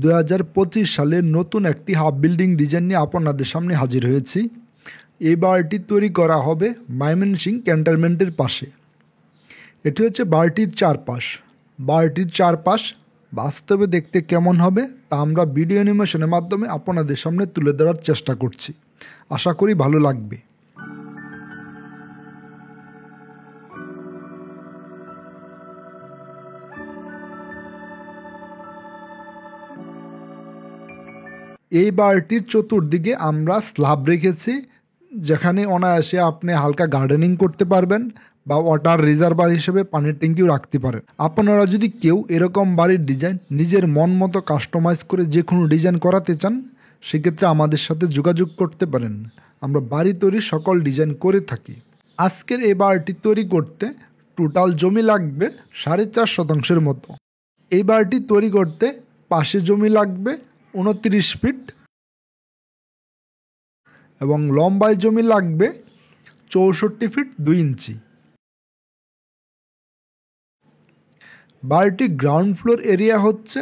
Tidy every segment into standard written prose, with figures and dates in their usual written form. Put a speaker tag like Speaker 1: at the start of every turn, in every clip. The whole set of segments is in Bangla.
Speaker 1: 2025 সালের নতুন একটি হাফ বিল্ডিং ডিজাইন নিয়ে আপনাদের সামনে হাজির হয়েছি। এই বাড়িটি তৈরি করা হবে ময়মনসিংহ ক্যান্টনমেন্টের পাশে। এটি হচ্ছে বাড়িটির চারপাশ। বাড়িটির চারপাশ বাস্তবে দেখতে কেমন হবে তা আমরা ভিডিও অ্যানিমেশনের মাধ্যমে আপনাদের সামনে তুলে ধরার চেষ্টা করছি। আশা করি ভালো লাগবে। এই বাড়িটির চতুর্দিকে আমরা স্ল্যাব রেখেছি, যেখানে অনায়াসে আপনি হালকা গার্ডেনিং করতে পারবেন বা ওয়াটার রিজার্ভার হিসেবে পানির ট্যাঙ্কিও রাখতে পারেন। আপনারা যদি কেউ এরকম বাড়ির ডিজাইন নিজের মন মতো কাস্টমাইজ করে যে কোনো ডিজাইন করাতে চান, সেক্ষেত্রে আমাদের সাথে যোগাযোগ করতে পারেন। আমরা বাড়ি তৈরির সকল ডিজাইন করে থাকি। আজকের এই বাড়িটি তৈরি করতে টোটাল জমি লাগবে 4.5 শতাংশের মতো। এই বাড়িটি তৈরি করতে পাশে জমি লাগবে 29 ফিট এবং লম্বায় জমি লাগবে 64 ফিট 2 ইঞ্চি। বাড়িটির গ্রাউন্ড ফ্লোর এরিয়া হচ্ছে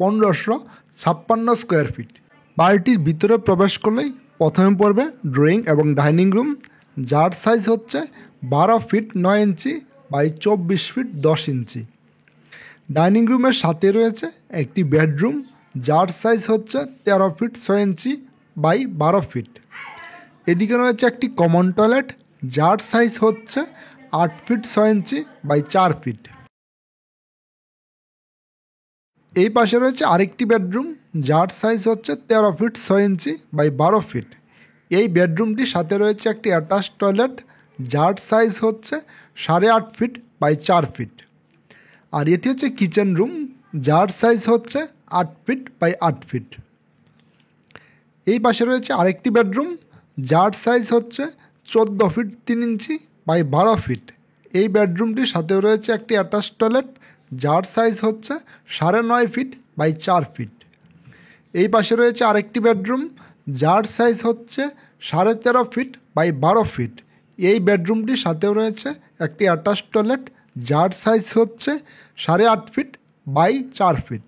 Speaker 1: 1556 স্কোয়ার ফিট। বাড়িটির ভিতরে প্রবেশ করলেই প্রথমে পড়বে ড্রয়িং এবং ডাইনিং রুম, যার সাইজ হচ্ছে 12 feet 9 inch by 24 feet 10 inch. Dining রুমের সাথে রয়েছে একটি বেডরুম, যার সাইজ হচ্ছে 13 ফিট 6 ইঞ্চি বাই 12 ফিট। এদিকে রয়েছে একটি কমন টয়লেট, যার সাইজ হচ্ছে 8 ফিট 6 ইঞ্চি বাই 4 ফিট। এই পাশে রয়েছে আরেকটি বেডরুম, যার সাইজ হচ্ছে 13 ফিট 6 ইঞ্চি বাই 12 ফিট। এই বেডরুমটির সাথে রয়েছে একটি অ্যাটাচ টয়লেট, যার সাইজ হচ্ছে 8.5 ফিট বাই 4 ফিট। আর এটি হচ্ছে কিচেন রুম, যার সাইজ হচ্ছে 8 ফিট বাই 8 ফিট। এই পাশে রয়েছে আরেকটি বেডরুম, যার সাইজ হচ্ছে 14 ফিট 3 ইঞ্চি বাই 12 ফিট। এই বেডরুমটির সাথেও রয়েছে একটি অ্যাটাচ টয়লেট, যার সাইজ হচ্ছে 9.5 ফিট বাই 4 ফিট। এই পাশে রয়েছে আরেকটি বেডরুম, যার সাইজ হচ্ছে 13.5 ফিট বাই 12 ফিট। এই বেডরুমটির সাথেও রয়েছে একটি অ্যাটাচ টয়লেট, যার সাইজ হচ্ছে 8.5 ফিট বাই 4 ফিট।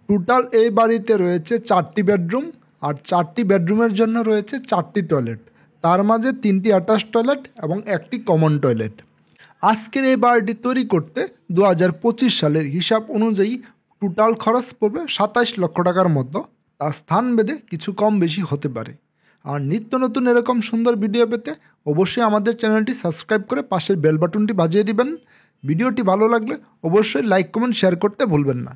Speaker 1: টোটাল এই বাড়িতে রয়েছে 4টি বেডরুম, আর 4টি বেডরুমের জন্য রয়েছে 4টি টয়লেট, তার মাঝে 3টি অ্যাটাচ টয়লেট এবং একটি কমন টয়লেট। আজকের এই বাড়িটি তৈরি করতে 2025 সালের হিসাব অনুযায়ী টোটাল খরচ পড়বে 27 লক্ষ টাকার মতো। তার স্থান ভেদে কিছু কম বেশি হতে পারে। আর নিত্য নতুন এরকম সুন্দর ভিডিও পেতে অবশ্যই আমাদের চ্যানেলটি সাবস্ক্রাইব করে পাশের বেল বাটনটি বাজিয়ে দিবেন। ভিডিওটি ভালো লাগলে অবশ্যই লাইক কমেন্ট শেয়ার করতে ভুলবেন না।